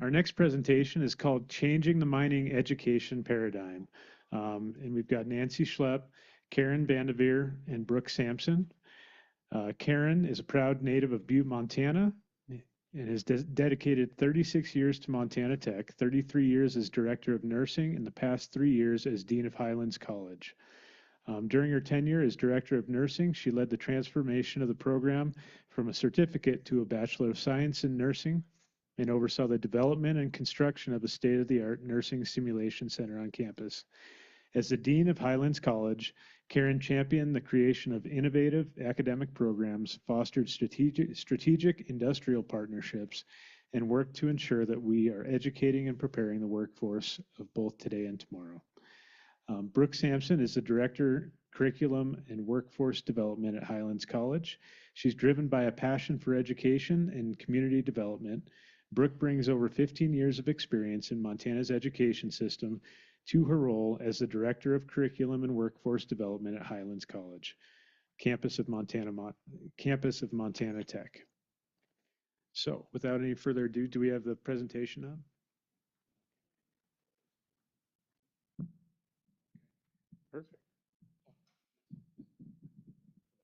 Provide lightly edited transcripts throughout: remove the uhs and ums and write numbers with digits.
Our next presentation is called Changing the Mining Education Paradigm. And we've got Nancy Schlepp, Karen Vandaveer, and Brooke Sampson. Karen is a proud native of Butte, Montana, and has dedicated 36 years to Montana Tech, 33 years as Director of Nursing, and the past 3 years as Dean of Highlands College. During her tenure as Director of Nursing, she led the transformation of the program from a certificate to a Bachelor of Science in Nursing and oversaw the development and construction of a state-of-the-art nursing simulation center on campus. As the Dean of Highlands College, Karen championed the creation of innovative academic programs, fostered strategic industrial partnerships, and worked to ensure that we are educating and preparing the workforce of both today and tomorrow. Brooke Sampson is the Director, Curriculum and Workforce Development at Highlands College. She's driven by a passion for education and community development. Brooke brings over 15 years of experience in Montana's education system to her role as the Director of Curriculum and Workforce Development at Highlands College, campus of Montana Tech. So without any further ado, do we have the presentation up? Perfect.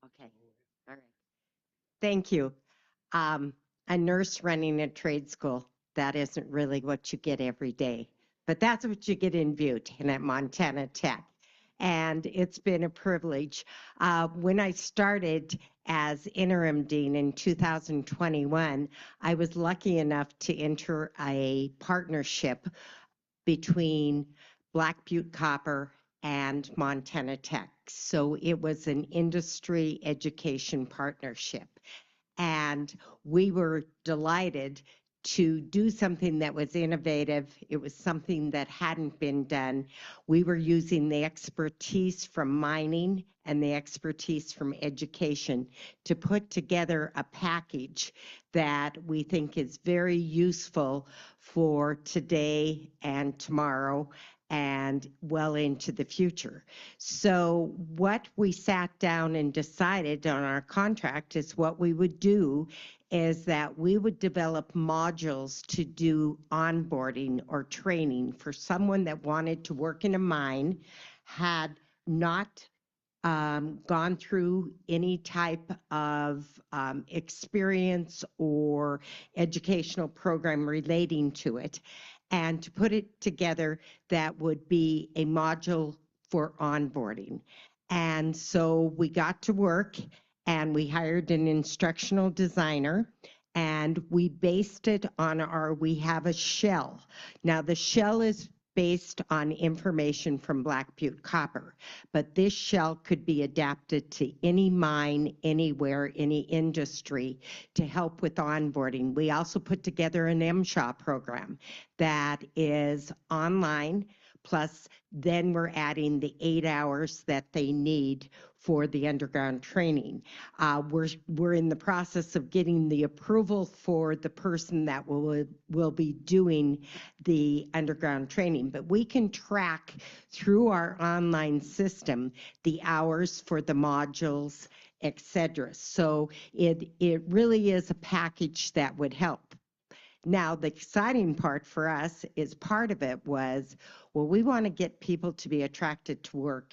Okay, all right. Thank you. A nurse running a trade school, that isn't really what you get every day, but that's what you get in Butte and at Montana Tech. And it's been a privilege. When I started as interim dean in 2021, I was lucky enough to enter a partnership between Black Butte Copper and Montana Tech. So it was an industry education partnership. And we were delighted to do something that was innovative. It was something that hadn't been done. We were using the expertise from mining and the expertise from education to put together a package that we think is very useful for today and tomorrow and well into the future. So what we sat down and decided on our contract is what we would do is that we would develop modules to do onboarding or training for someone that wanted to work in a mine, had not gone through any type of experience or educational program relating to it, and to put it together that would be a module for onboarding. And so we got to work and we hired an instructional designer and we based it on we have a shell. Now the shell is based on information from Black Butte Copper, but this shell could be adapted to any mine, anywhere, any industry to help with onboarding. We also put together an MSHA program that is online, plus then we're adding the 8 hours that they need for the underground training. We're in the process of getting the approval for the person that will be doing the underground training, but we can track through our online system the hours for the modules, etc. So it really is a package that would help. Now, the exciting part for us is part of it was, well, we want to get people to be attracted to work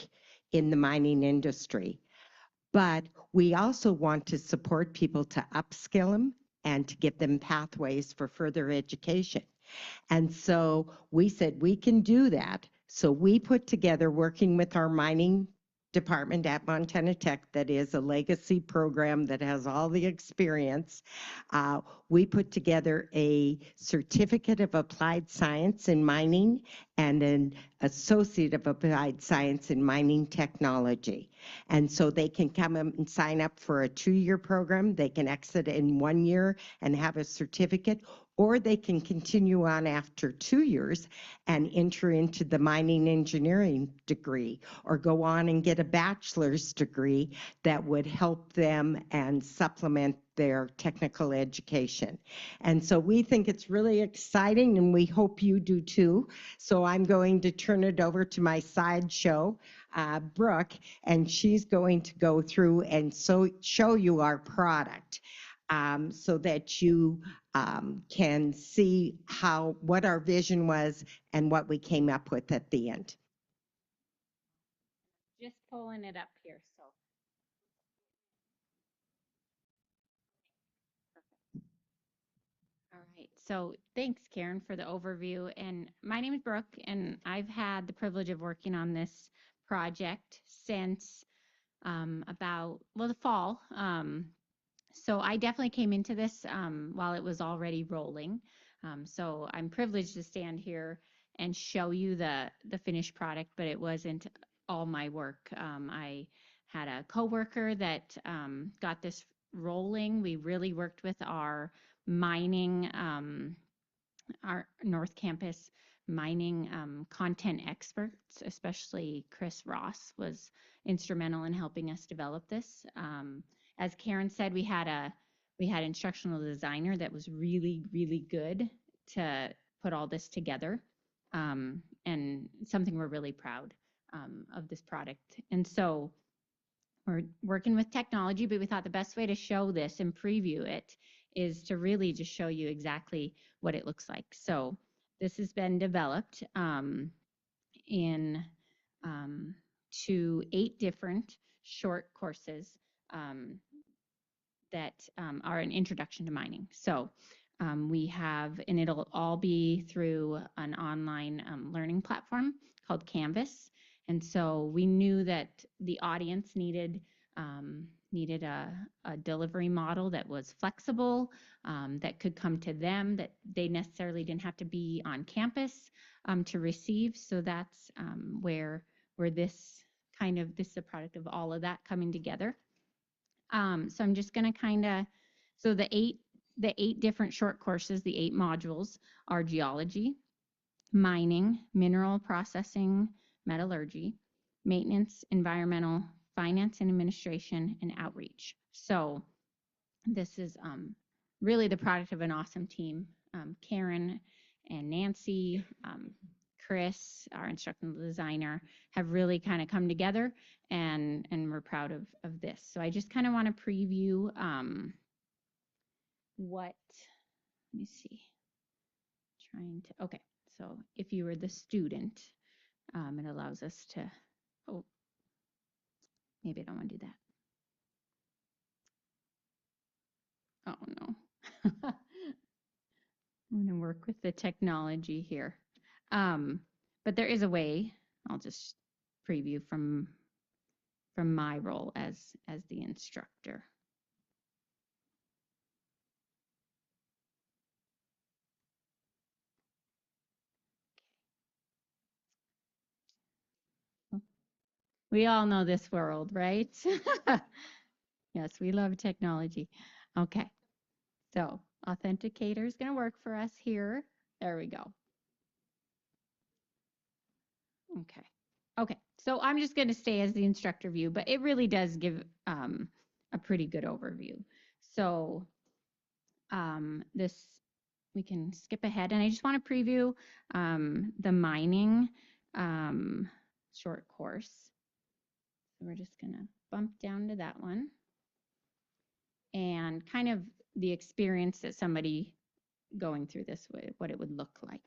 in the mining industry, but we also want to support people to upskill them and to give them pathways for further education. And so we said we can do that. So we put together, working with our mining department at Montana Tech, that is a legacy program that has all the experience. We put together a certificate of applied science in mining and an associate of applied science in mining technology. And so they can come and sign up for a 2-year program. They can exit in 1 year and have a certificate, or they can continue on after 2 years and enter into the mining engineering degree, or go on and get a bachelor's degree that would help them and supplement their technical education. And so we think it's really exciting, and we hope you do too. So I'm going to turn it over to my sideshow, Brooke, and she's going to go through and show you our product. so that you can see what our vision was and what we came up with at the end. Just pulling it up here. So, all right. So, thanks, Karen, for the overview. And my name is Brooke, and I've had the privilege of working on this project since the fall. So I definitely came into this while it was already rolling. So I'm privileged to stand here and show you the finished product, but it wasn't all my work. I had a coworker that got this rolling. We really worked with mining, our North Campus mining content experts, especially Chris Ross was instrumental in helping us develop this. As Karen said, we had instructional designer that was really, really good to put all this together, and something we're really proud of this product. And so we're working with technology, but we thought the best way to show this and preview it is to really just show you exactly what it looks like. So this has been developed in to 8 different short courses um, that are an introduction to mining. So we have, and it'll all be through an online learning platform called Canvas. And so we knew that the audience needed a delivery model that was flexible, that could come to them, that they necessarily didn't have to be on campus to receive. So that's where this this is a product of all of that coming together. So I'm just going to so the eight different short courses, the 8 modules are geology, mining, mineral processing, metallurgy, maintenance, environmental, finance and administration, and outreach. So this is really the product of an awesome team. Karen and Nancy, Chris, our instructional designer, have really come together, and we're proud of this. So I just want to preview what, let me see, okay, so if you were the student, it allows us to, oh, maybe I don't want to do that. Oh no. I'm going to work with the technology here. But there is a way. I'll just preview from my role as the instructor. We all know this world, right? Yes, we love technology. Okay, so Authenticator is going to work for us here. There we go. Okay. Okay, so I'm just going to stay as the instructor view, but it really does give a pretty good overview. So this, we can skip ahead, and I just want to preview the mining short course. So we're just going to bump down to that one, and the experience that somebody going through this, what it would look like.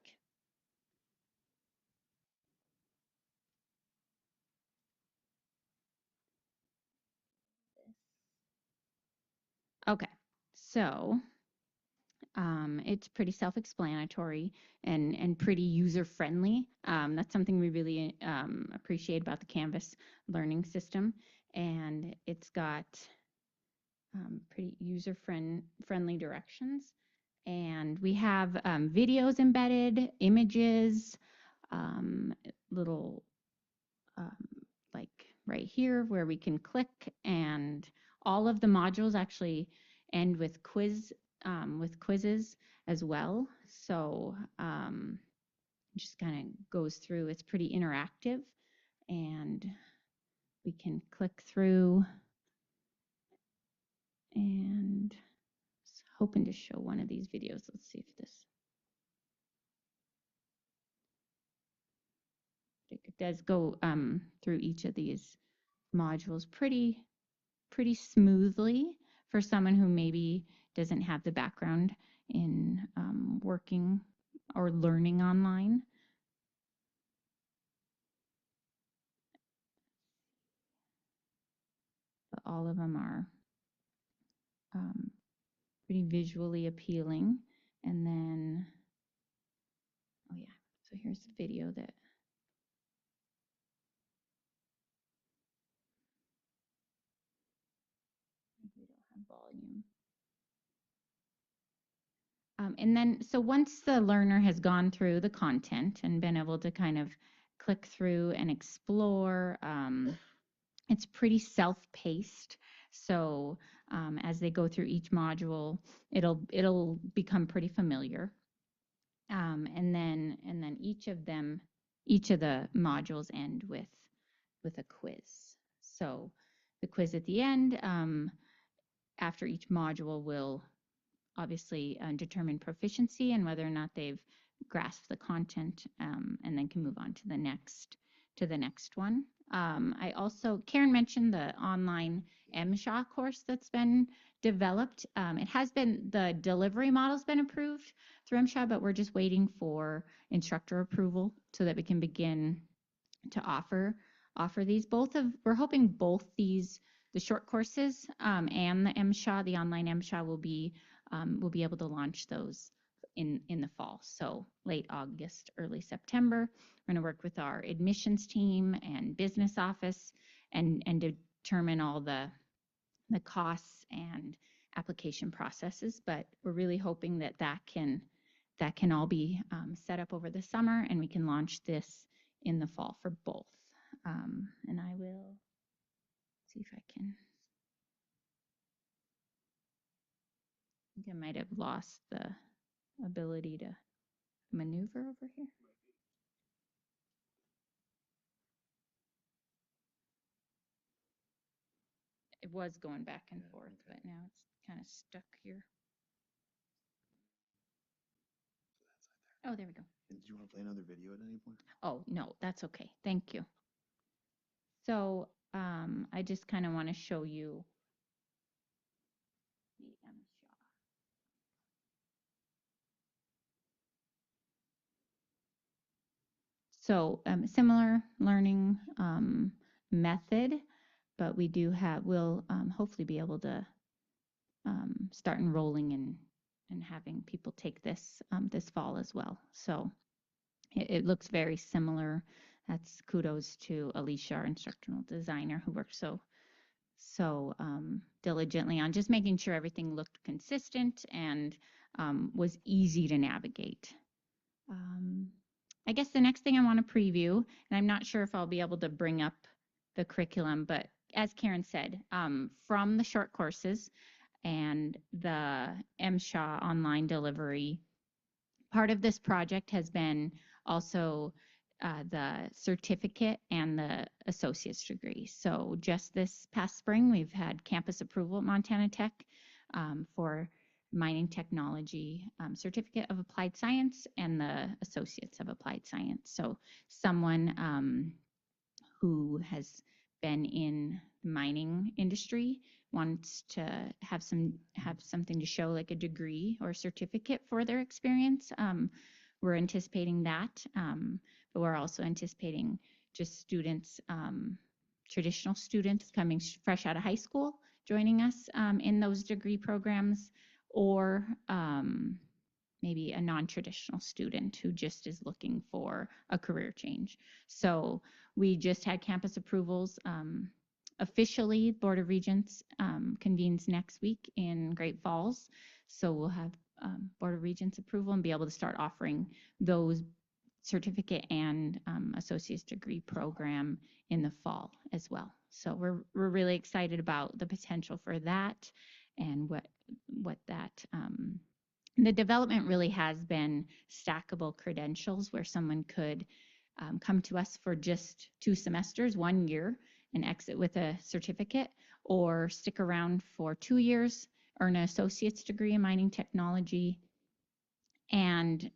Okay, so it's pretty self-explanatory and pretty user-friendly. That's something we really appreciate about the Canvas learning system, and it's got pretty user-friendly directions. And we have videos embedded, images, little like right here where we can click, and all of the modules actually end with quizzes as well. So just goes through. It's pretty interactive, and we can click through, and hoping to show one of these videos. Let's see if this, it does go through each of these modules pretty smoothly for someone who maybe doesn't have the background in working or learning online. But all of them are pretty visually appealing. And then, oh yeah, so here's the video that we don't have volume. And then, so once the learner has gone through the content and been able to kind of click through and explore, it's pretty self-paced. So as they go through each module, it'll become pretty familiar. And then each of the modules end with a quiz. So the quiz at the end, after each module, will obviously determine proficiency and whether or not they've grasped the content, and then can move on to the next one. I also, Karen mentioned the online MSHA course that's been developed. It has been, the delivery model's been approved through MSHA, but we're just waiting for instructor approval so that we can begin to offer these. We're hoping both these, the short courses and the MSHA, the online MSHA, will be able to launch those in the fall. So late August, early September. We're going to work with our admissions team and business office and determine all the costs and application processes. But we're really hoping that can all be set up over the summer, and we can launch this in the fall for both. And I will see if I can. I think I might have lost the ability to maneuver over here. It was going back and forth, but now it's kind of stuck here. Oh, there we go. And did you want to play another video at any point? Oh, no, that's okay. Thank you. So I just kind of want to show you the MSHA. So similar learning method, but we do have, we'll hopefully be able to start enrolling and having people take this this fall as well. So it looks very similar. That's kudos to Alicia, our instructional designer, who worked so diligently on just making sure everything looked consistent and was easy to navigate. I guess the next thing I want to preview, and I'm not sure if I'll be able to bring up the curriculum, but as Karen said, from the short courses and the MSHA online delivery, part of this project has been also the certificate and the associate's degree. So just this past spring, we've had campus approval at Montana Tech for mining technology certificate of applied science and the associates of applied science. So someone who has been in the mining industry wants to have something to show, like a degree or a certificate for their experience. We're anticipating that, but we're also anticipating just students, traditional students coming fresh out of high school, joining us in those degree programs, or maybe a non-traditional student who just is looking for a career change. So we just had campus approvals. Officially, Board of Regents convenes next week in Great Falls. So we'll have Board of Regents approval and be able to start offering those certificate and associate's degree program in the fall as well. So we're really excited about the potential for that, and what that the development really has been stackable credentials, where someone could come to us for just 2 semesters, 1 year, and exit with a certificate, or stick around for 2 years, earn an associate's degree in mining technology, and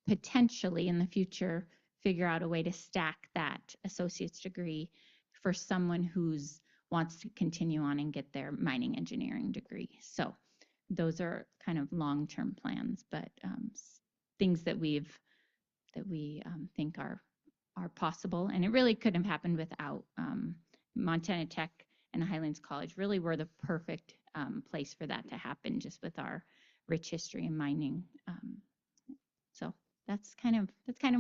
potentially in the future figure out a way to stack that associate's degree for someone who's wants to continue on and get their mining engineering degree. So those are kind of long-term plans, but things that we think are possible. And it really couldn't have happened without Montana Tech and Highlands College. Really were the perfect place for that to happen, just with our rich history in mining. So that's kind of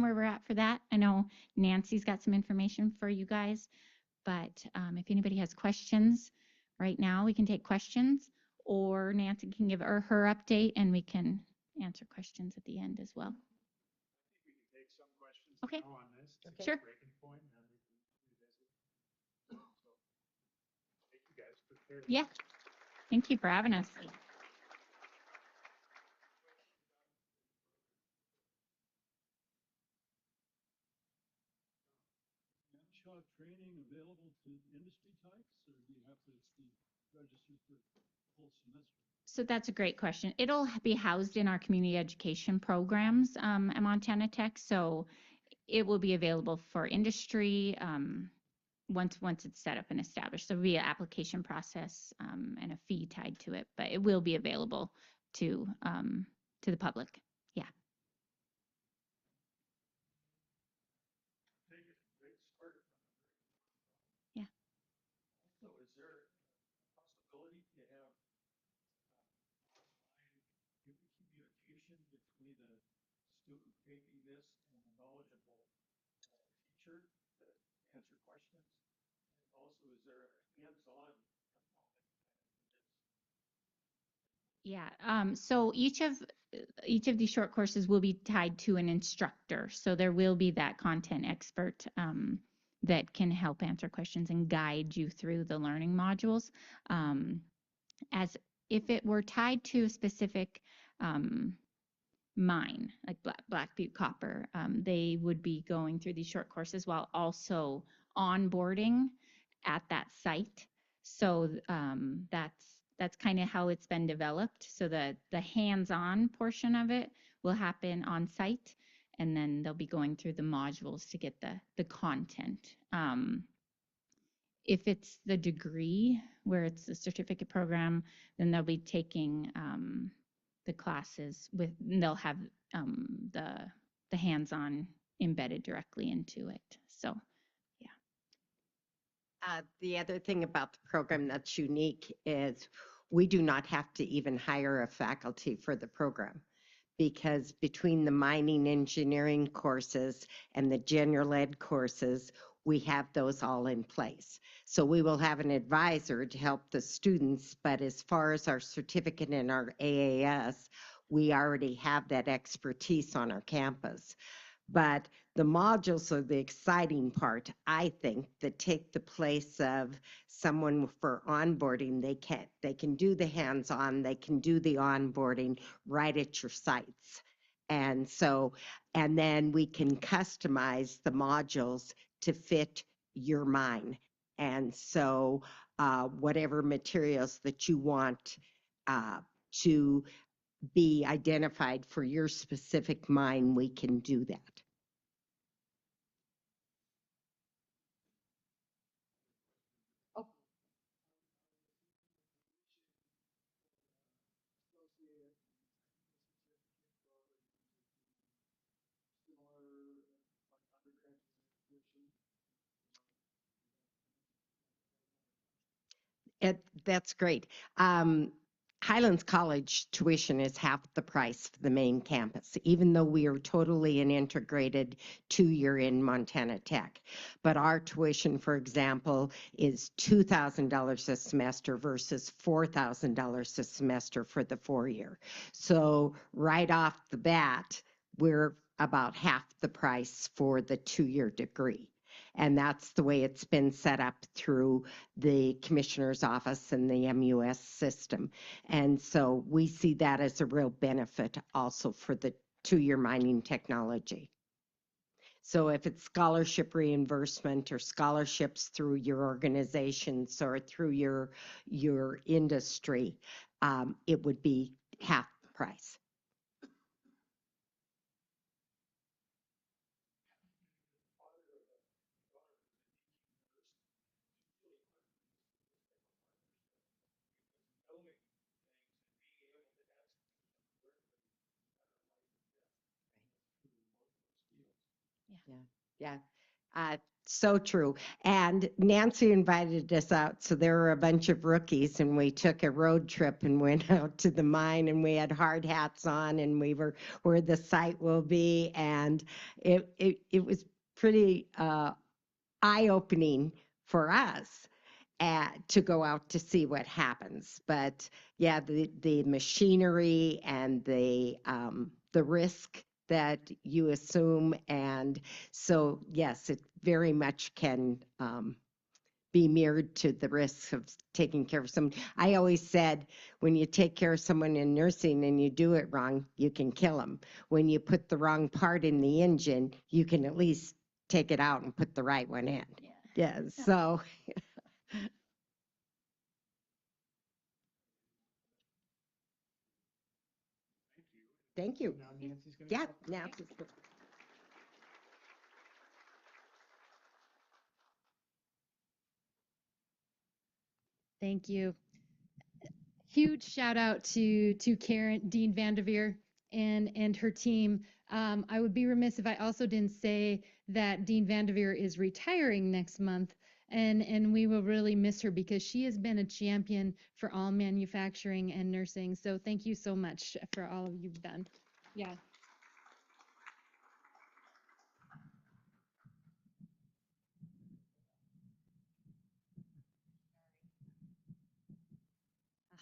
where we're at for that. I know Nancy's got some information for you guys, but if anybody has questions right now, we can take questions, or Nancy can give her update and we can answer questions at the end as well. I think we can take some questions Okay. now on this. Okay. Sure. Breaking point, and then we can revisit. So, thank you guys for sharing. Yeah. Thank you for having us. Shop training available to industry types, or do you have to be registered for the whole semester? So that's a great question. It'll be housed in our community education programs at Montana Tech. So it will be available for industry once it's set up and established. So there'll be an application process and a fee tied to it, but it will be available to the public. Yeah. Yeah. So is there a possibility to have online communication between the student taking this and a knowledgeable teacher to answer questions? And also, is there a hands-on component to this? Yeah. So each of these short courses will be tied to an instructor. So there will be that content expert that can help answer questions and guide you through the learning modules. As if it were tied to a specific mine, like Black Butte Copper, they would be going through these short courses while also onboarding at that site. So that's kind of how it's been developed. So the hands-on portion of it will happen on site, and then they'll be going through the modules to get the content. If it's the degree where it's the certificate program, then they'll be taking the classes they'll have the hands-on embedded directly into it. So yeah. The other thing about the program that's unique is we do not have to even hire a faculty for the program, because between the mining engineering courses and the general ed courses, we have those all in place. So we will have an advisor to help the students, but as far as our certificate and our AAS, we already have that expertise on our campus. But the modules are the exciting part, I think, that take the place of someone for onboarding. They can do the hands-on, they can do the onboarding right at your sites. And then we can customize the modules to fit your mine. And so whatever materials that you want to be identified for your specific mine, we can do that. That's great. Highlands College tuition is half the price for the main campus, even though we are totally an integrated 2-year in Montana Tech. But our tuition, for example, is $2,000 a semester versus $4,000 a semester for the 4-year. So right off the bat, we're about half the price for the 2-year degree. And that's the way it's been set up through the commissioner's office and the MUS system. And so we see that as a real benefit also for the 2-year mining technology. So if it's scholarship reimbursement or scholarships through your organizations or through your industry, it would be half the price. Yeah. So true. And Nancy invited us out. So there were a bunch of rookies, and we took a road trip and went out to the mine, and we had hard hats on, and we were where the site will be. And it was pretty eye-opening for us to go out to see what happens. But yeah, the machinery and the risk that you assume, and so yes, it very much can be mirrored to the risks of taking care of someone. I always said, when you take care of someone in nursing and you do it wrong, you can kill them. When you put the wrong part in the engine, you can at least take it out and put the right one in. Yeah, so thank you. Now Nancy's going Yeah, to Nancy's. Thank you. Huge shout out to Karen Dean Vandaveer and her team. I would be remiss if I also didn't say that Dean Vandaveer is retiring next month, and we will really miss her because she has been a champion for all manufacturing and nursing. So thank you so much for all of you've done. Yeah.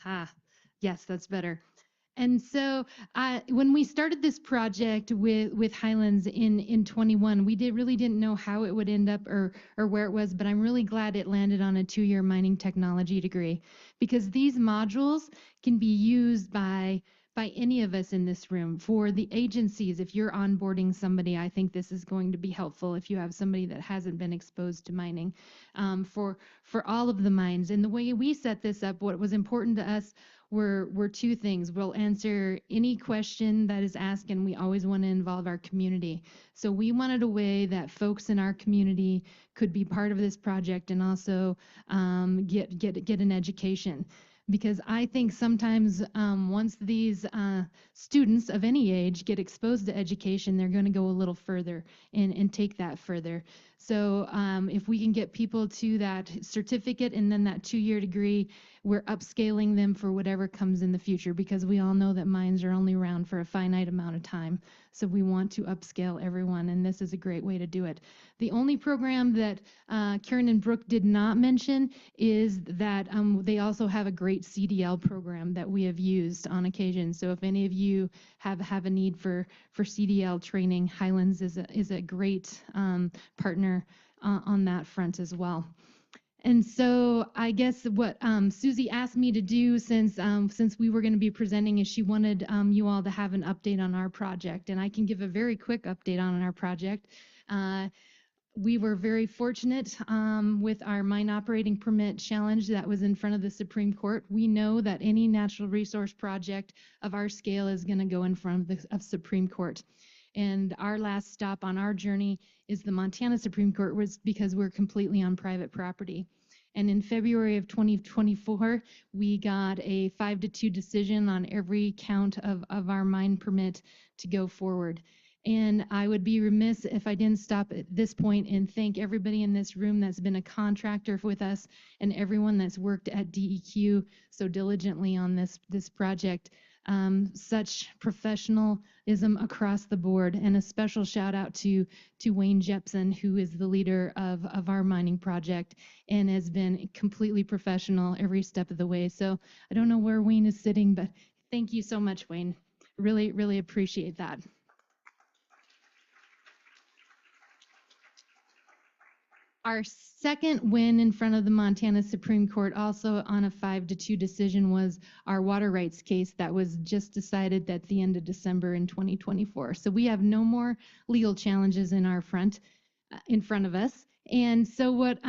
Aha. Yes, that's better. And so when we started this project with Highlands in 21, we really didn't know how it would end up or where it was, but I'm really glad it landed on a 2-year mining technology degree because these modules can be used by any of us in this room. For the agencies, if you're onboarding somebody, I think this is going to be helpful if you have somebody that hasn't been exposed to mining. For all of the mines. And the way we set this up, what was important to us were two things. We'll answer any question that is asked, and we always want to involve our community. So we wanted a way that folks in our community could be part of this project and also get an education. Because I think sometimes once these students of any age get exposed to education, they're going to go a little further and take that further. So if we can get people to that certificate and then that 2-year degree, we're upscaling them for whatever comes in the future because we all know that mines are only around for a finite amount of time. So we want to upscale everyone, and this is a great way to do it. The only program that Karen and Brooke did not mention is that they also have a great CDL program that we have used on occasion. So if any of you have a need for CDL training, Highlands is a great partner on that front as well. And so I guess what Susie asked me to do since we were going to be presenting is she wanted you all to have an update on our project. And I can give a very quick update on our project. We were very fortunate with our mine operating permit challenge that was in front of the Supreme Court. We know that any natural resource project of our scale is going to go in front of the Supreme Court. And our last stop on our journey is the Montana Supreme Court, was because we're completely on private property. And in February of 2024, we got a 5-2 decision on every count of our mine permit to go forward. And I would be remiss if I didn't stop at this point and thank everybody in this room that's been a contractor with us and everyone that's worked at DEQ so diligently on this project. Such professionalism across the board, and a special shout out to Wayne Jepson, who is the leader of our mining project and has been completely professional every step of the way. So I don't know where Wayne is sitting, but thank you so much, Wayne. Really, really appreciate that. Our second win in front of the Montana Supreme Court, also on a 5-2 decision, was our water rights case that was just decided at the end of December in 2024. So we have no more legal challenges in front of us. And so what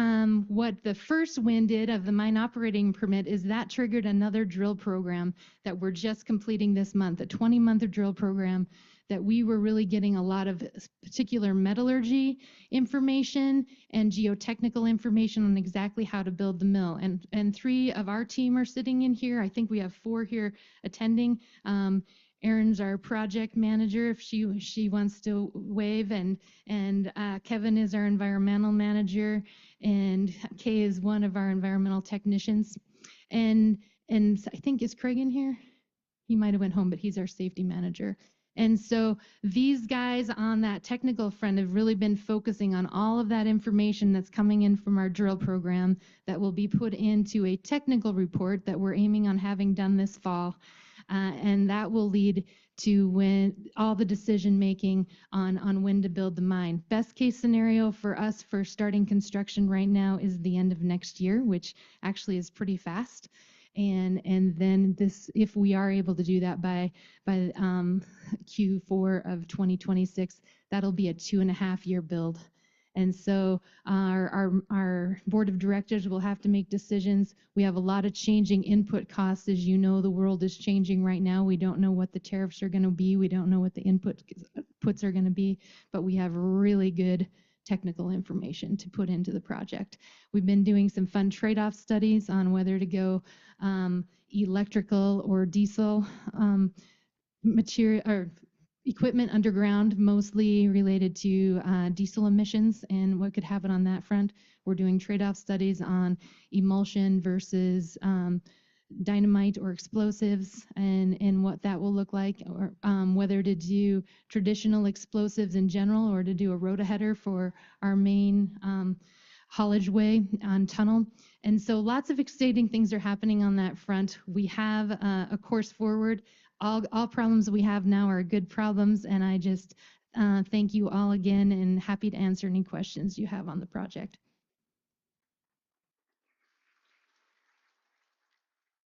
the first win did of the mine operating permit is that triggered another drill program that we're just completing this month, a 20-month drill program that we were really getting a lot of particular metallurgy information and geotechnical information on exactly how to build the mill. And 3 of our team are sitting in here. I think we have 4 here attending. Erin's our project manager, if she wants to wave, and Kevin is our environmental manager, and Kay is one of our environmental technicians, and I think, is Craig in here? He might have went home, but he's our safety manager. And so these guys on that technical front have really been focusing on all of that information that's coming in from our drill program that will be put into a technical report that we're aiming on having done this fall. And that will lead to when all the decision making on when to build the mine. Best case scenario for us for starting construction right now is the end of next year, which actually is pretty fast. And then this, if we are able to do that by Q4 of 2026, that'll be a 2.5-year build. And so our board of directors will have to make decisions. We have a lot of changing input costs. As you know, the world is changing right now. We don't know what the tariffs are going to be. We don't know what the inputs are going to be, but we have really good technical information to put into the project. We've been doing some fun trade-off studies on whether to go electrical or diesel material or equipment underground, mostly related to diesel emissions and what could happen on that front. We're doing trade-off studies on emulsion versus dynamite or explosives, and what that will look like, or whether to do traditional explosives in general or to do a rotaheader for our main haulage way on tunnel. And so lots of exciting things are happening on that front. We have a course forward. All problems we have now are good problems, and I just thank you all again, and happy to answer any questions you have on the project.